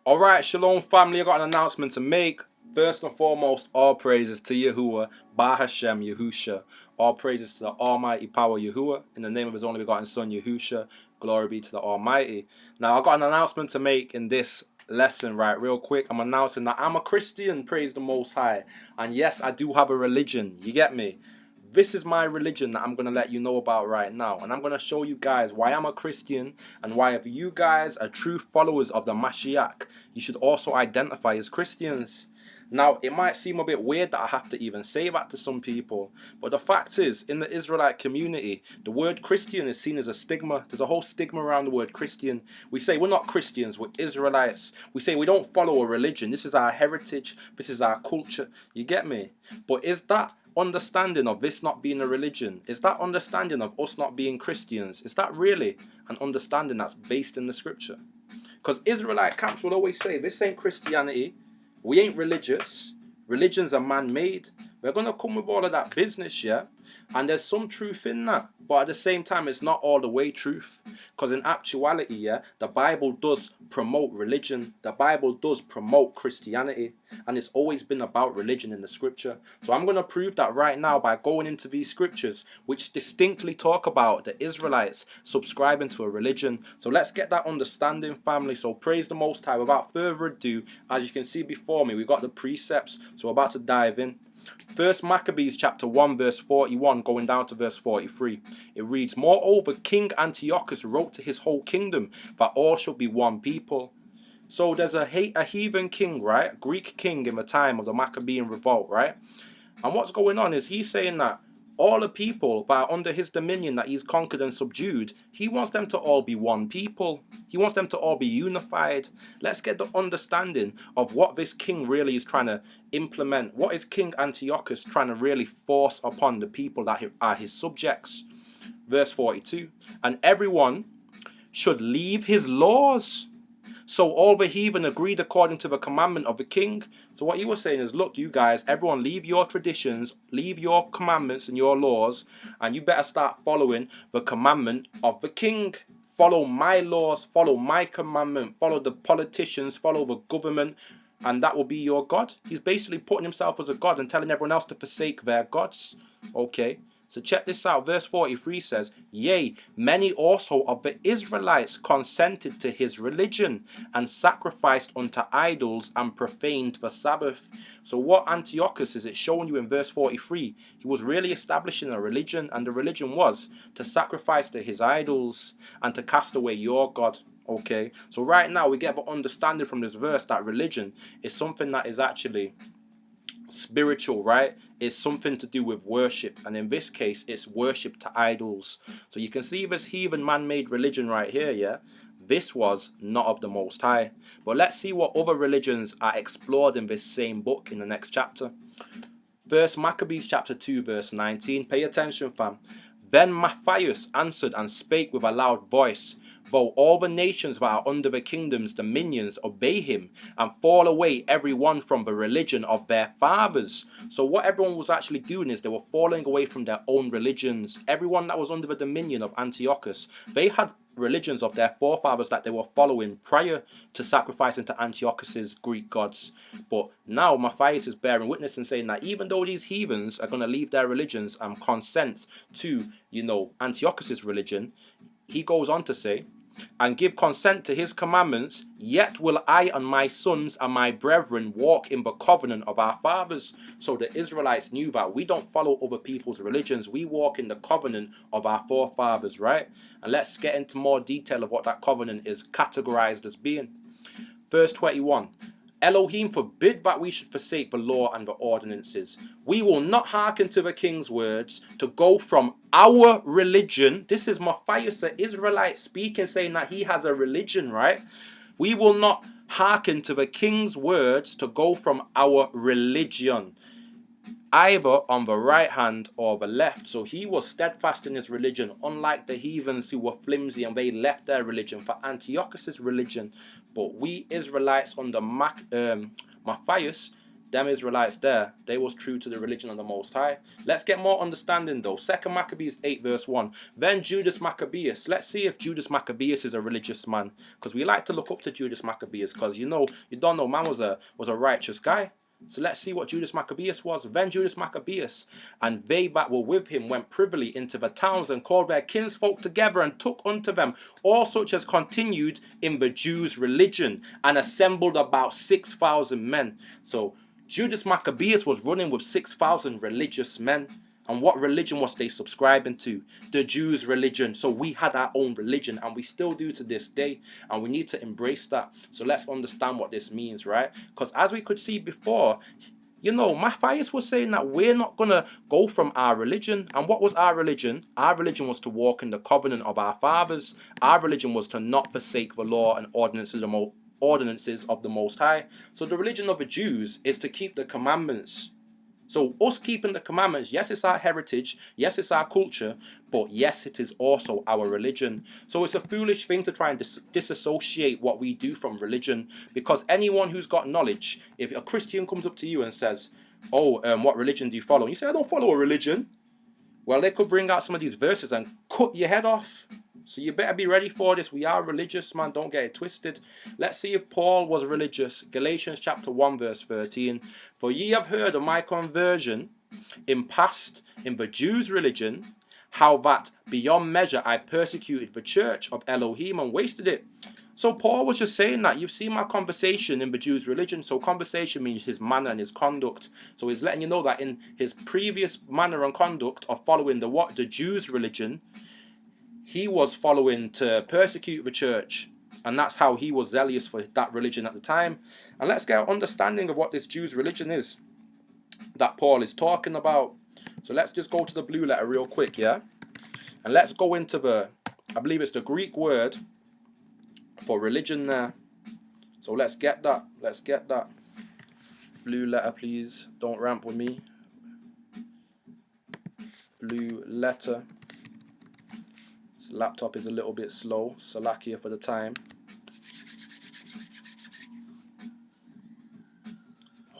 Alright, Shalom family, I got an announcement to make. First and foremost, all praises to Yahuwah, Bahashem, Yahusha. All praises to the Almighty power Yahuwah, in the name of His only begotten Son, Yahusha. Glory be to the Almighty. Now, I got an announcement to make in this lesson, right, real quick. I'm announcing that I'm a Christian, praise the Most High. And yes, I do have a religion, you get me? This is my religion that I'm going to let you know about right now. And I'm going to show you guys why I'm a Christian and why if you guys are true followers of the Mashiach, you should also identify as Christians. Now, it might seem a bit weird that I have to even say that to some people, but the fact is, in the Israelite community, the word Christian is seen as a stigma. There's a whole stigma around the word Christian. We say we're not Christians, we're Israelites. We say we don't follow a religion. This is our heritage. This is our culture. You get me? But is that understanding of this not being a religion, is that understanding of us not being Christians, is that really an understanding that's based in the scripture? Because Israelite camps will always say, this ain't Christianity, we ain't religious, religions are man-made. We're going to come with all of that business, yeah? And there's some truth in that, but at the same time, it's not all the way truth. Because in actuality, yeah, the Bible does promote religion. The Bible does promote Christianity. And it's always been about religion in the scripture. So I'm going to prove that right now by going into these scriptures, which distinctly talk about the Israelites subscribing to a religion. So let's get that understanding, family. So praise the Most High. Without further ado, as you can see before me, we've got the precepts. So we're about to dive in. First Maccabees chapter 1 verse 41 going down to verse 43. It reads, "Moreover, King Antiochus wrote to his whole kingdom that all shall be one people." So there's a heathen king, right? A Greek king in the time of the Maccabean revolt, right? And what's going on is he's saying that all the people that are under his dominion that he's conquered and subdued, he wants them to all be one people. He wants them to all be unified. Let's get the understanding of what this king really is trying to implement. What is King Antiochus trying to really force upon the people that are his subjects? Verse 42, "And everyone should leave his laws." So all the heathen agreed according to the commandment of the king. So what he was saying is, look, you guys, everyone leave your traditions, leave your commandments and your laws, and you better start following the commandment of the king. Follow my laws, follow my commandment, follow the politicians, follow the government, and that will be your God. He's basically putting himself as a God and telling everyone else to forsake their gods. Okay. So check this out, verse 43 says, "Yea, many also of the Israelites consented to his religion, and sacrificed unto idols, and profaned the Sabbath." So what Antiochus is it showing you in verse 43? He was really establishing a religion, and the religion was to sacrifice to his idols, and to cast away your God. Okay, so right now we get the understanding from this verse that religion is something that is actually spiritual, right? It's something to do with worship, and in this case it's worship to idols. So you can see this heathen man-made religion right here, yeah, this was not of the Most High. But let's see what other religions are explored in this same book in the next chapter. First Maccabees chapter 2 verse 19. Pay attention, fam. "Then Matthias answered and spake with a loud voice, though all the nations that are under the kingdom's dominions obey him, and fall away every one from the religion of their fathers." So what everyone was actually doing is they were falling away from their own religions. Everyone that was under the dominion of Antiochus, they had religions of their forefathers that they were following prior to sacrificing to Antiochus's Greek gods. But now Matthias is bearing witness and saying that even though these heathens are going to leave their religions and consent to, Antiochus's religion, he goes on to say, "And give consent to his commandments, yet will I and my sons and my brethren walk in the covenant of our fathers." So the Israelites knew that we don't follow other people's religions, we walk in the covenant of our forefathers, right? And let's get into more detail of what that covenant is categorized as being. Verse 21, "Elohim forbid that we should forsake the law and the ordinances. We will not hearken to the king's words to go from our religion." This is Matthias, the Israelite, speaking, saying that he has a religion, right? "We will not hearken to the king's words to go from our religion, either on the right hand or the left." So he was steadfast in his religion, unlike the heathens who were flimsy and they left their religion for Antiochus's religion. But we Israelites under Matthias, them Israelites there, they was true to the religion of the Most High. Let's get more understanding though. 2 Maccabees 8 verse 1. Then Judas Maccabeus. Let's see if Judas Maccabeus is a religious man. Because we like to look up to Judas Maccabeus. Because you don't know, man was a righteous guy. So let's see what Judas Maccabeus was. Then Judas Maccabeus and they that were with him went privily into the towns and called their kinsfolk together and took unto them all such as continued in the Jews' religion and assembled about 6,000 men. So Judas Maccabeus was running with 6,000 religious men. And what religion was they subscribing to? The Jews' religion. So we had our own religion and we still do to this day. And we need to embrace that. So let's understand what this means, right? Because as we could see before, Matthias was saying that we're not going to go from our religion. And what was our religion? Our religion was to walk in the covenant of our fathers. Our religion was to not forsake the law and ordinances of the Most High. So the religion of the Jews is to keep the commandments. So us keeping the commandments, yes, it's our heritage, yes, it's our culture, but yes, it is also our religion. So it's a foolish thing to try and disassociate what we do from religion, because anyone who's got knowledge, if a Christian comes up to you and says, oh, what religion do you follow? And you say, I don't follow a religion. Well, they could bring out some of these verses and cut your head off. So you better be ready for this. We are religious, man. Don't get it twisted. Let's see if Paul was religious. Galatians chapter 1 verse 13. For ye have heard of my conversion in past in the Jews' religion, how that beyond measure I persecuted the church of Elohim and wasted it. So Paul was just saying that you've seen my conversation in the Jews' religion. So conversation means his manner and his conduct. So he's letting you know that in his previous manner and conduct of following the Jews' religion, he was following to persecute the church. And that's how he was zealous for that religion at the time. And let's get an understanding of what this Jews' religion is that Paul is talking about. So let's just go to the blue letter real quick, yeah? And let's go into I believe it's the Greek word for religion there. So let's get that. Let's get that. Blue letter, please. Don't ramp with me. Blue letter. This laptop is a little bit slow. Salakia for the time.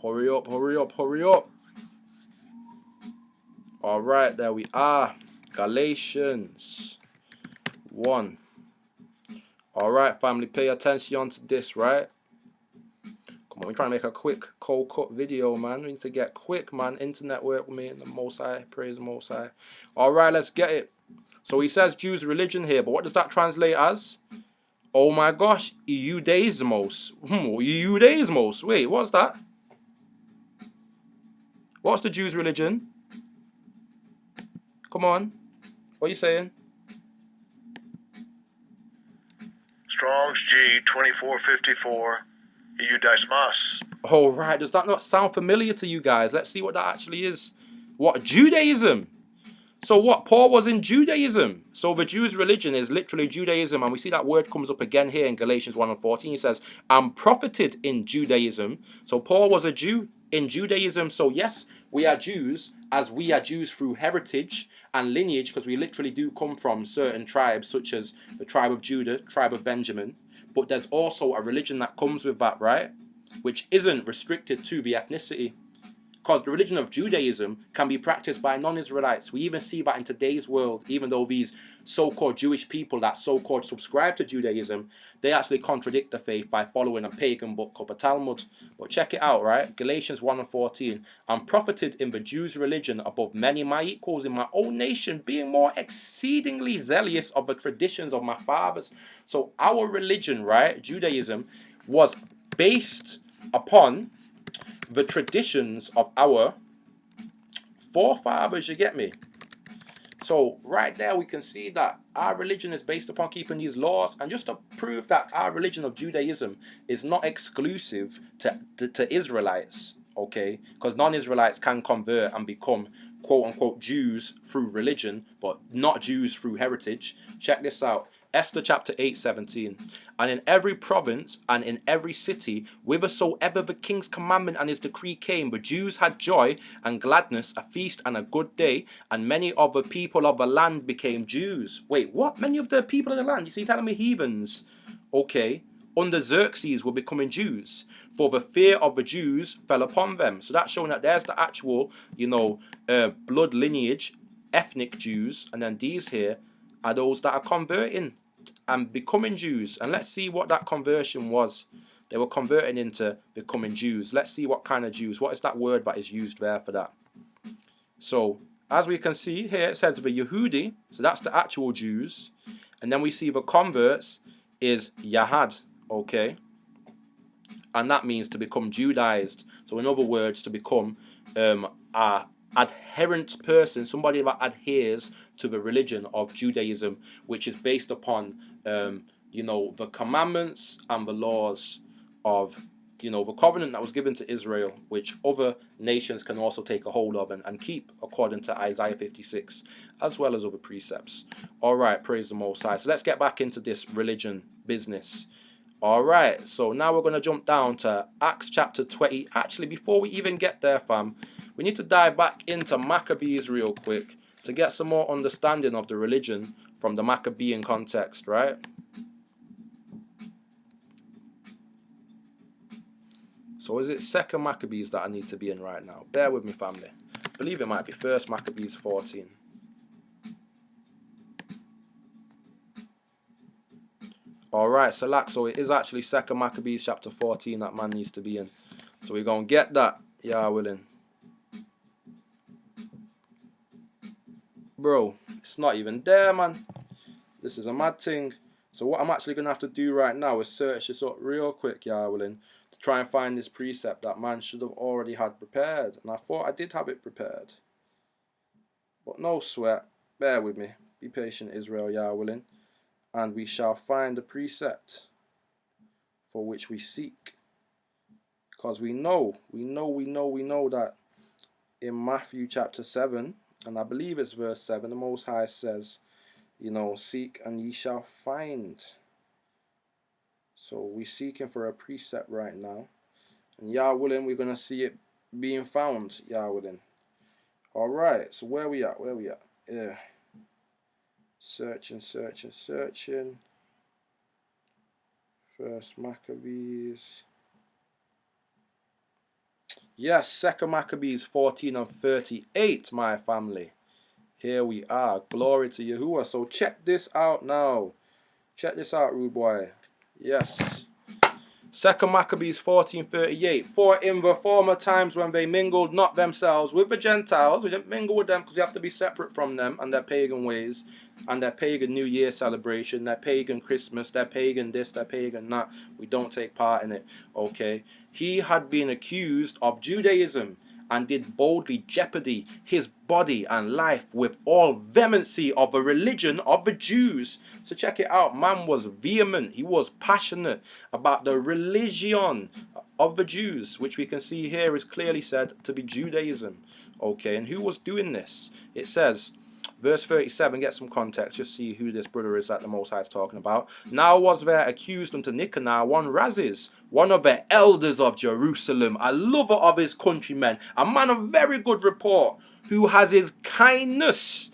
Hurry up, hurry up, hurry up. Alright, there we are. Galatians 1. Alright, family, pay attention to this, right? Come on, we're trying to make a quick cold cut video, man. We need to get quick, man. Internet work with me and the Most High. Praise the Most High. Alright, let's get it. So he says Jews' religion here, but what does that translate as? Oh my gosh, Judaismos. Judaismos. Wait, what's that? What's the Jews' religion? Come on. What are you saying? Strong's G 2454. Judaismos. Oh, right. Does that not sound familiar to you guys? Let's see what that actually is. What? Judaism. So what? Paul was in Judaism. So the Jews' religion is literally Judaism. And we see that word comes up again here in Galatians 1 and 14. He says, I'm profited in Judaism. So Paul was a Jew in Judaism. So yes, we are Jews, as we are Jews through heritage and lineage, because we literally do come from certain tribes, such as the tribe of Judah, tribe of Benjamin. But there's also a religion that comes with that, right? Which isn't restricted to the ethnicity. Because the religion of Judaism can be practiced by non-Israelites. We even see that in today's world, even though these so-called Jewish people that so-called subscribe to Judaism, they actually contradict the faith by following a pagan book of the Talmud. But check it out, right? Galatians 1 and 14. I'm profited in the Jews' religion above many my equals in my own nation, being more exceedingly zealous of the traditions of my fathers. So our religion, right, Judaism, was based upon the traditions of our forefathers, you get me? So right there we can see that our religion is based upon keeping these laws. And just to prove that our religion of Judaism is not exclusive to Israelites, okay? Because non-Israelites can convert and become quote-unquote Jews through religion, but not Jews through heritage. Check this out. Esther chapter 8:17. And in every province and in every city, whithersoever the king's commandment and his decree came, the Jews had joy and gladness, a feast and a good day, and many of the people of the land became Jews. Wait, what? Many of the people of the land? You see, telling me heathens. Okay. under Xerxes were becoming Jews, for the fear of the Jews fell upon them. So that's showing that there's the actual, blood lineage, ethnic Jews, and then these here are those that are converting and becoming Jews. And let's see what that conversion was. They were converting into becoming Jews. Let's see what kind of Jews. What is that word that is used there for that? So as we can see here, it says the Yehudi, so that's the actual Jews, and then we see the converts is Yahad, okay, and that means to become Judaized. So in other words, to become a adherent person, somebody that adheres to the religion of Judaism, which is based upon the commandments and the laws of the covenant that was given to Israel, which other nations can also take a hold of and keep, according to Isaiah 56, as well as other precepts. All right, praise the Most High. So let's get back into this religion business. All right, so now we're going to jump down to Acts chapter 20. Actually, before we even get there, fam, we need to dive back into Maccabees real quick to get some more understanding of the religion from the Maccabean context, right? So is it second Maccabees that I need to be in right now? Bear with me, family. I believe it might be first Maccabees 14. Alright, so it is actually second Maccabees chapter 14 that man needs to be in. So we're going to get that, yeah, willing. Bro, it's not even there, man. This is a mad thing. So what I'm actually going to have to do right now is search this up real quick, yeah, willing, to try and find this precept that man should have already had prepared. And I thought I did have it prepared. But no sweat. Bear with me. Be patient, Israel, yeah, willing. And we shall find the precept for which we seek. Because we know that in Matthew chapter 7, and I believe it's verse 7, the Most High says, seek and ye shall find. So we're seeking for a precept right now. And Yah willing, we're going to see it being found, Yah willing. Alright, so where we at? Yeah. Searching. First Maccabees. Yes, second Maccabees 14 and 38, my family. Here we are. Glory to Yahuwah. So check this out now. Check this out, rude boy. Yes. Second Maccabees 14:38. For in the former times when they mingled not themselves with the Gentiles, we didn't mingle with them because we have to be separate from them and their pagan ways and their pagan New Year celebration, their pagan Christmas, their pagan this, their pagan that. We don't take part in it. Okay. He had been accused of Judaism and did boldly jeopardy his body and life with all vehemency of the religion of the Jews. So check it out. Man was vehement. He was passionate about the religion of the Jews, which we can see here is clearly said to be Judaism. Okay, and who was doing this? It says, verse 37, get some context, just see who this brother is that the Most High is talking about. Now was there accused unto Nicanor one Razis, one of the elders of Jerusalem, a lover of his countrymen, a man of very good report, who has his kindness,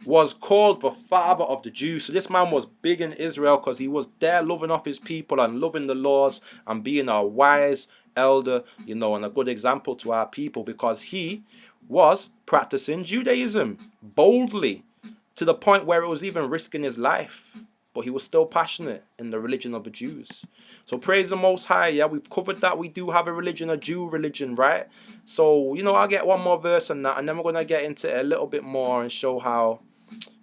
was called the father of the Jews. So this man was big in Israel because he was there loving off his people and loving the laws and being a wise elder, and a good example to our people, because he was practicing Judaism boldly to the point where it was even risking his life. But he was still passionate in the religion of the Jews. So praise the Most High. Yeah, we've covered that. We do have a religion, a Jew religion, right? So, I'll get one more verse on that, and then we're going to get into it a little bit more and show how,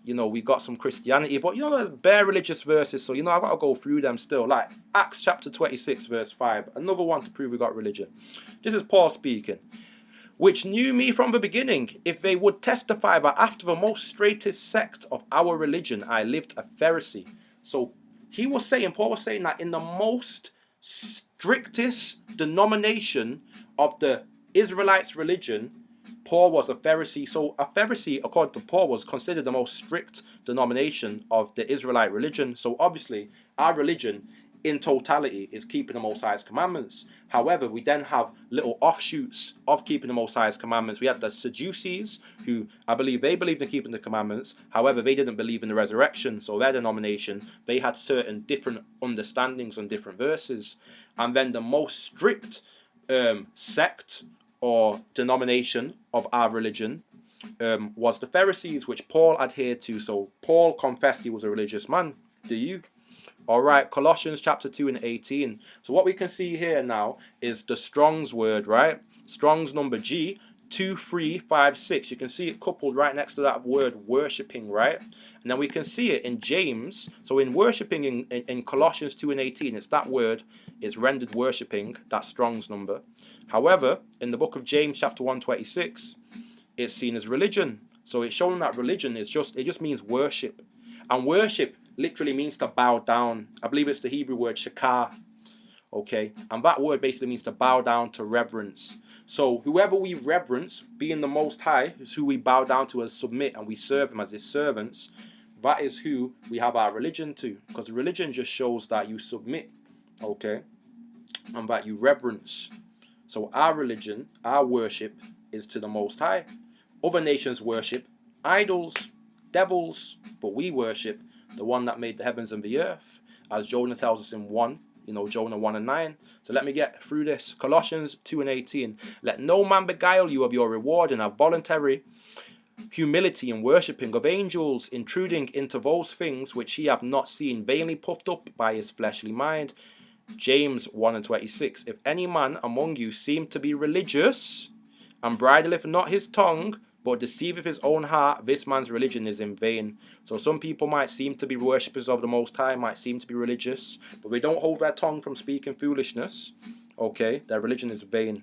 we got some Christianity. But, there's bare religious verses, so, I've got to go through them still. Like Acts chapter 26, verse 5. Another one to prove we got religion. This is Paul speaking. Which knew me from the beginning, if they would testify that after the most straightest sect of our religion I lived a Pharisee. So Paul was saying that in the most strictest denomination of the Israelites' religion, Paul was a Pharisee. So a Pharisee, according to Paul, was considered the most strict denomination of the Israelite religion. So obviously, our religion in totality is keeping the Most High's commandments. However, we then have little offshoots of keeping the Most High's commandments. We had the Sadducees, who I believe they believed in keeping the commandments. However, they didn't believe in the resurrection. So their denomination, they had certain different understandings on different verses. And then the most strict sect or denomination of our religion was the Pharisees, which Paul adhered to. So Paul confessed he was a religious man. Do you? All right, Colossians chapter 2 and 18. So what we can see here now is the Strong's word, right? Strong's number G 2356. You can see it coupled right next to that word worshipping, right? And then we can see it in James. So in worshipping in Colossians 2 and 18, it's that word is rendered worshipping, that Strong's number. However, in the book of James chapter 126, it's seen as religion. So it's showing that religion is just means worship. And worship literally means to bow down. I believe it's the Hebrew word shakar. Okay, and that word basically means to bow down, to reverence. So whoever we reverence, being the Most High, is who we bow down to and submit, and we serve him as his servants. That is who we have our religion to, because religion just shows that you submit, okay, and that you reverence. So our religion, our worship, is to the Most High. Other nations worship idols, devils, but we worship the one that made the heavens and the earth, as Jonah tells us in 1, Jonah 1 and 9. So let me get through this. Colossians 2 and 18. Let no man beguile you of your reward in a voluntary humility and worshipping of angels, intruding into those things which he have not seen, vainly puffed up by his fleshly mind. James 1 and 26. If any man among you seem to be religious, and bridleth not his tongue, but deceiveth his own heart, this man's religion is in vain. So some people might seem to be worshippers of the Most High, might seem to be religious, but they don't hold their tongue from speaking foolishness. Okay, their religion is vain.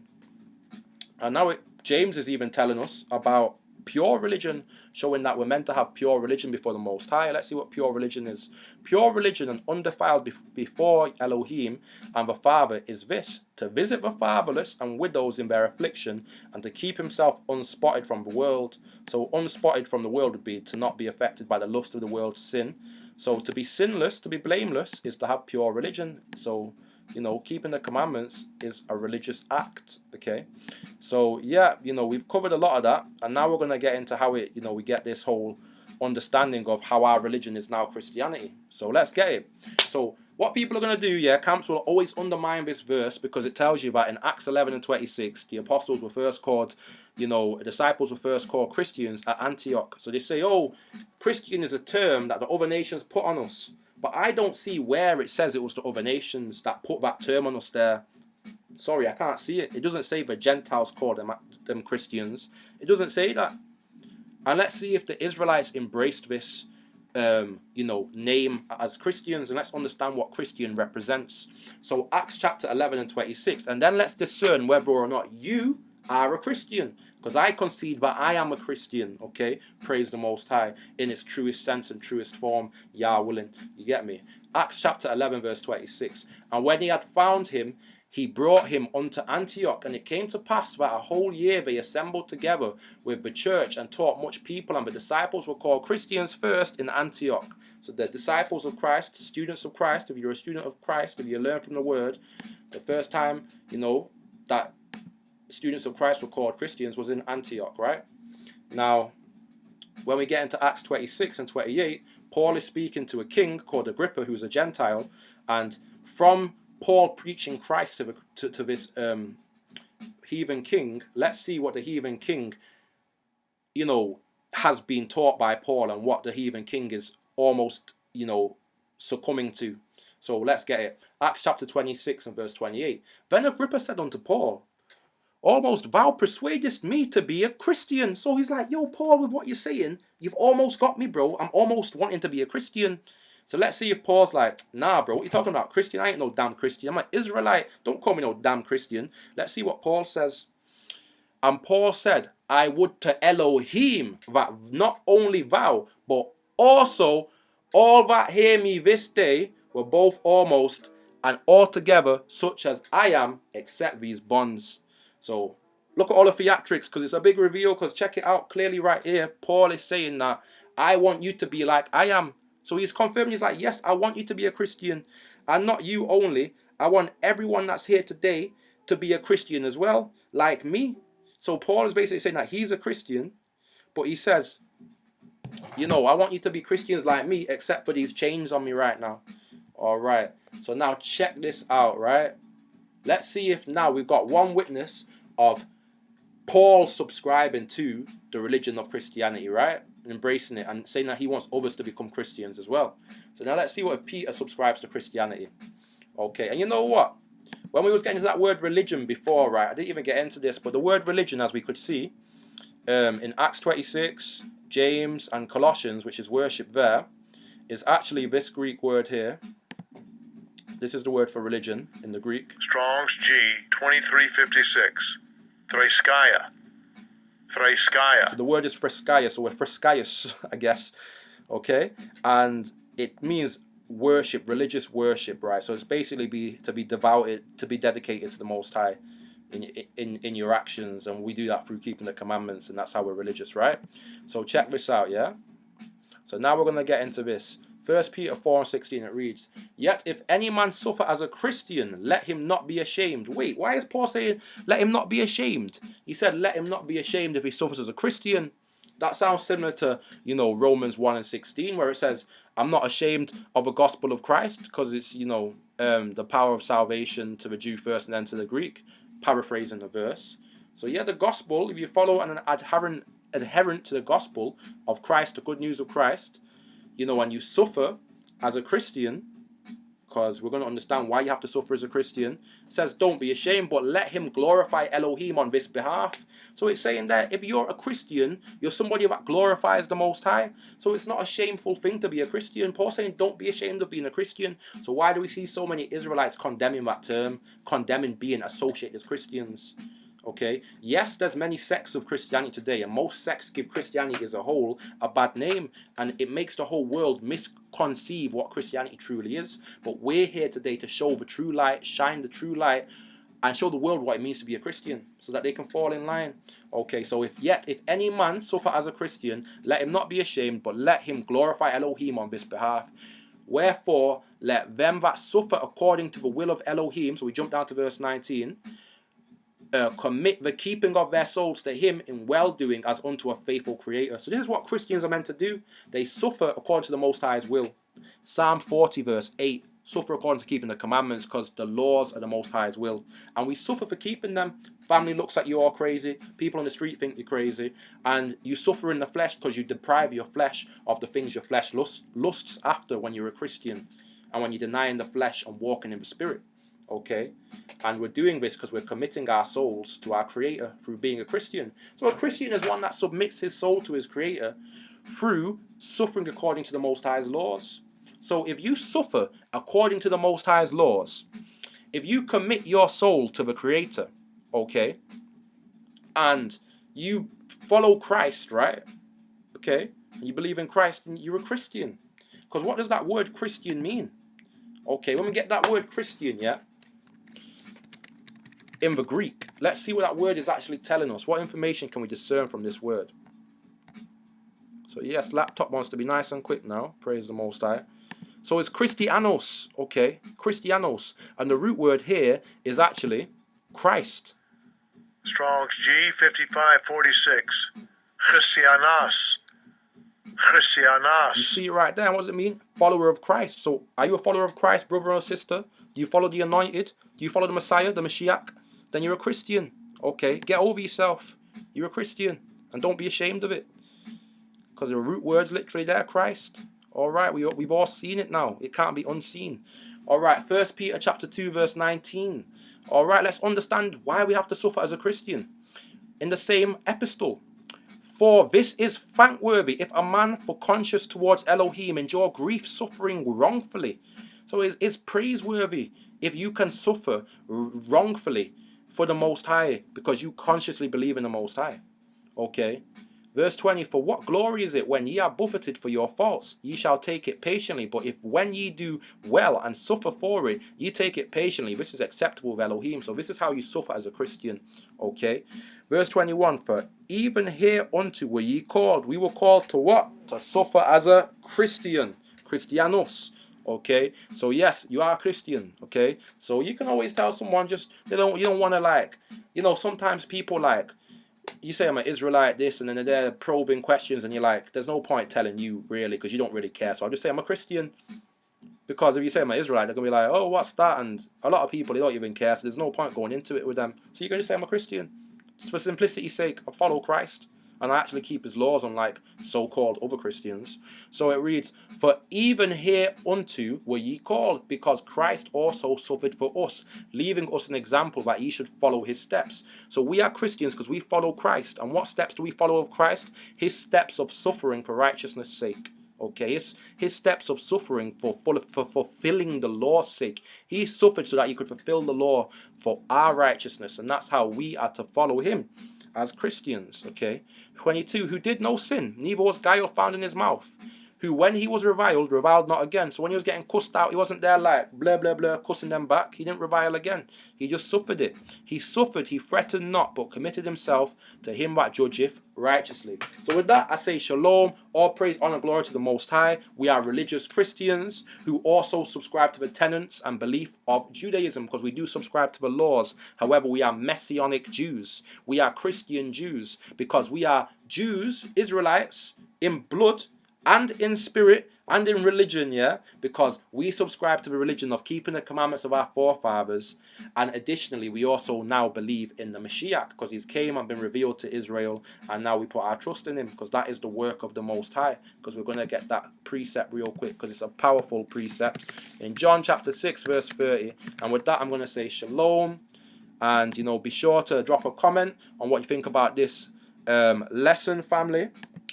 And now James is even telling us about pure religion, showing that we're meant to have pure religion before the Most High. Let's see what pure religion is. Pure religion and undefiled before Elohim and the Father is this: to visit the fatherless and widows in their affliction, and to keep himself unspotted from the world. So unspotted from the world would be to not be affected by the lust of the world's sin. So to be sinless, to be blameless, is to have pure religion. So keeping the commandments is a religious act, okay? So, yeah, we've covered a lot of that, and now we're going to get into how we get this whole understanding of how our religion is now Christianity. So, let's get it. So, what people are going to do, camps will always undermine this verse because it tells you that in Acts 11 and 26, the apostles were first called, disciples were first called Christians at Antioch. So, they say, Christian is a term that the other nations put on us. But I don't see where it says it was the other nations that put that term on us there. Sorry, I can't see it. It doesn't say the Gentiles called them Christians. It doesn't say that. And let's see if the Israelites embraced this, name as Christians, and let's understand what Christian represents. So Acts chapter 11 and 26, and then let's discern whether or not you are a Christian, because I concede that I am a Christian, okay? Praise the Most High in its truest sense and truest form, Yah willing. You get me? Acts chapter 11 verse 26. And when he had found him, he brought him unto Antioch, and it came to pass that a whole year they assembled together with the church and taught much people, and the disciples were called Christians first in Antioch. So the disciples of Christ, students of Christ, if you're a student of Christ, if you learn from the word, the first time, that students of Christ were called Christians was in Antioch, right? Now, when we get into Acts 26 and 28, Paul is speaking to a king called Agrippa, who's a Gentile, and from Paul preaching Christ to this heathen king, let's see what the heathen king, has been taught by Paul, and what the heathen king is almost, succumbing to. So let's get it. Acts chapter 26 and verse 28. Then Agrippa said unto Paul, almost thou persuadest me to be a Christian. So he's like, yo, Paul, with what you're saying, you've almost got me, bro. I'm almost wanting to be a Christian. So let's see if Paul's like, nah, bro, what you talking about? Christian? I ain't no damn Christian. I'm an Israelite. Don't call me no damn Christian. Let's see what Paul says. And Paul said, I would to Elohim that not only thou, but also all that hear me this day were both almost and altogether such as I am, except these bonds. So look at all the theatrics, because it's a big reveal, because check it out clearly right here. Paul is saying that I want you to be like I am. So he's confirming, he's like, yes, I want you to be a Christian. And not you only. I want everyone that's here today to be a Christian as well, like me. So Paul is basically saying that he's a Christian, but he says, you know, I want you to be Christians like me, except for these chains on me right now. All right. So now check this out, right? Let's see if now we've got one witness of Paul subscribing to the religion of Christianity, right? And embracing it and saying that he wants others to become Christians as well. So now let's see what if Peter subscribes to Christianity. Okay, and you know what? When we was getting to that word religion before, right, I didn't even get into this, but the word religion, as we could see, in Acts 26, James, and Colossians, which is worship there, is actually this Greek word here. This is the word for religion in the Greek. Strong's G 2356. Thraskaya. Thraskaya. So the word is Thraskaya, so we're Thraskaios, I guess. Okay? And it means worship, religious worship, right? So it's basically to be devoted, to be dedicated to the Most High in your actions, and we do that through keeping the commandments, and that's how we're religious, right? So check this out, yeah? So now we're going to get into this. 1 Peter 4:16, it reads, "Yet if any man suffer as a Christian, let him not be ashamed." Wait, why is Paul saying, let him not be ashamed? He said, let him not be ashamed if he suffers as a Christian. That sounds similar to, you know, Romans 1:16, where it says, I'm not ashamed of the gospel of Christ, because it's, you know, the power of salvation to the Jew first and then to the Greek, paraphrasing the verse. So yeah, the gospel, if you follow an adherent to the gospel of Christ, the good news of Christ, you know, and you suffer as a Christian, because we're going to understand why you have to suffer as a Christian. It says, don't be ashamed, but let him glorify Elohim on this behalf. So it's saying that if you're a Christian, you're somebody that glorifies the Most High. So it's not a shameful thing to be a Christian. Paul's saying, don't be ashamed of being a Christian. So why do we see so many Israelites condemning that term, condemning being associated as Christians? Okay, yes, there's many sects of Christianity today, and most sects give Christianity as a whole a bad name, and it makes the whole world misconceive what Christianity truly is. But we're here today to show the true light, shine the true light, and show the world what it means to be a Christian, so that they can fall in line. Okay, so if any man suffer as a Christian, let him not be ashamed, but let him glorify Elohim on this behalf. Wherefore, let them that suffer according to the will of Elohim, so we jump down to verse 19, commit the keeping of their souls to him in well-doing as unto a faithful creator. So this is what Christians are meant to do. They suffer according to the Most High's will. Psalm 40 verse 8, suffer according to keeping the commandments, because the laws are the Most High's will. And we suffer for keeping them. Family looks at you all crazy. People on the street think you're crazy. And you suffer in the flesh because you deprive your flesh of the things your flesh lusts after when you're a Christian. And when you're denying the flesh and walking in the Spirit. Okay, and we're doing this because we're committing our souls to our Creator through being a Christian. So a Christian is one that submits his soul to his Creator through suffering according to the Most High's laws. So if you suffer according to the Most High's laws, if you commit your soul to the Creator, okay, and you follow Christ, right, okay, and you believe in Christ, and you're a Christian. Because what does that word Christian mean? Okay, when we get that word Christian, yeah, in the Greek, let's see what that word is actually telling us. What information can we discern from this word? So yes, laptop wants to be nice and quick now. Praise the Most High. So it's Christianos, okay, Christianos, and the root word here is actually Christ. Strong's G 5546. Christianos. Christianos. You see it right there. What does it mean? Follower of Christ. So are you a follower of Christ, brother or sister? Do you follow the Anointed? Do you follow the Messiah, the Mashiach? Then you're a Christian. Okay, get over yourself. You're a Christian, and don't be ashamed of it, because the root word's literally there, Christ. All right, we've all seen it now. It can't be unseen. All right, 1 Peter chapter 2 verse 19. All right, let's understand why we have to suffer as a Christian. In the same epistle, for this is thankworthy if a man for conscience towards Elohim endure grief suffering wrongfully. So it's praiseworthy if you can suffer wrongfully for the Most High, because you consciously believe in the Most High. Okay. Verse 20, for what glory is it when ye are buffeted for your faults? Ye shall take it patiently. But if when ye do well and suffer for it, ye take it patiently, this is acceptable with Elohim. So this is how you suffer as a Christian. Okay. Verse 21, for even hereunto were ye called. We were called to what? To suffer as a Christian. Christianos. Okay, so yes, you are a Christian. Okay, so you can always tell someone, just you don't want to, like, sometimes people, like, you say I'm an Israelite this, and then they're probing questions, and you're like, there's no point telling you really, because you don't really care. So I'll just say I'm a Christian, because if you say I'm an Israelite, they're gonna be like, oh, what's that? And a lot of people, they don't even care, so there's no point going into it with them. So you can just say I'm a Christian, just for simplicity's sake. I follow Christ, and I actually keep his laws, unlike so-called other Christians. So it reads, for even hereunto were ye called, because Christ also suffered for us, leaving us an example that ye should follow his steps. So we are Christians because we follow Christ. And what steps do we follow of Christ? His steps of suffering for righteousness' sake. Okay, his steps of suffering for fulfilling the law's sake. He suffered so that he could fulfill the law for our righteousness, and that's how we are to follow him as Christians. Okay, 22, who did no sin, neither was guile found in his mouth, who when he was reviled not again. So when he was getting cussed out, he wasn't there like blah blah blah cussing them back. He didn't revile again. He just suffered it. He suffered, he threatened not, but committed himself to him that judgeth righteously. So with that, I say shalom, all praise, honor, glory to the Most High. We are religious Christians who also subscribe to the tenets and belief of Judaism, because we do subscribe to the laws. However, we are Messianic Jews. We are Christian Jews because we are Jews, Israelites, in blood and in spirit and in religion, yeah, because we subscribe to the religion of keeping the commandments of our forefathers, and additionally we also now believe in the Mashiach, because he's came and been revealed to Israel, and now we put our trust in him, because that is the work of the Most High. Because we're going to get that precept real quick, because it's a powerful precept in John chapter 6 verse 30. And with that, I'm going to say shalom, and be sure to drop a comment on what you think about this lesson, family.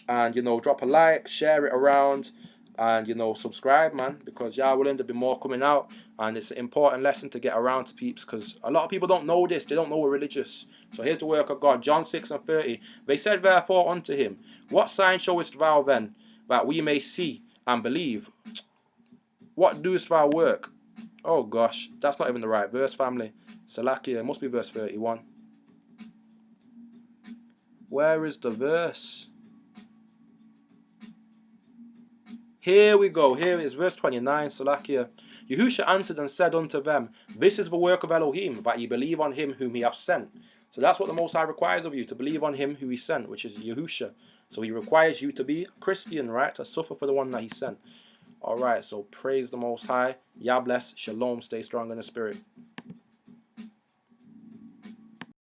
And drop a like, share it around, and subscribe, man, because Yah willing, there'll be more coming out, and it's an important lesson to get around to peeps, because a lot of people don't know this. They don't know we're religious. So here's the work of God. John 6 and 30. They said therefore unto him, what sign showest thou then, that we may see and believe? What doest thou work? Oh gosh, that's not even the right verse, family. Salakia, it must be verse 31. Where is the verse? Here we go. Here is verse 29. Salakia. Yahusha answered and said unto them, this is the work of Elohim, that ye believe on him whom he hath sent. So that's what the Most High requires of you, to believe on him who he sent, which is Yahusha. So he requires you to be a Christian, right? To suffer for the one that he sent. Alright, so praise the Most High. Yah bless. Shalom. Stay strong in the spirit.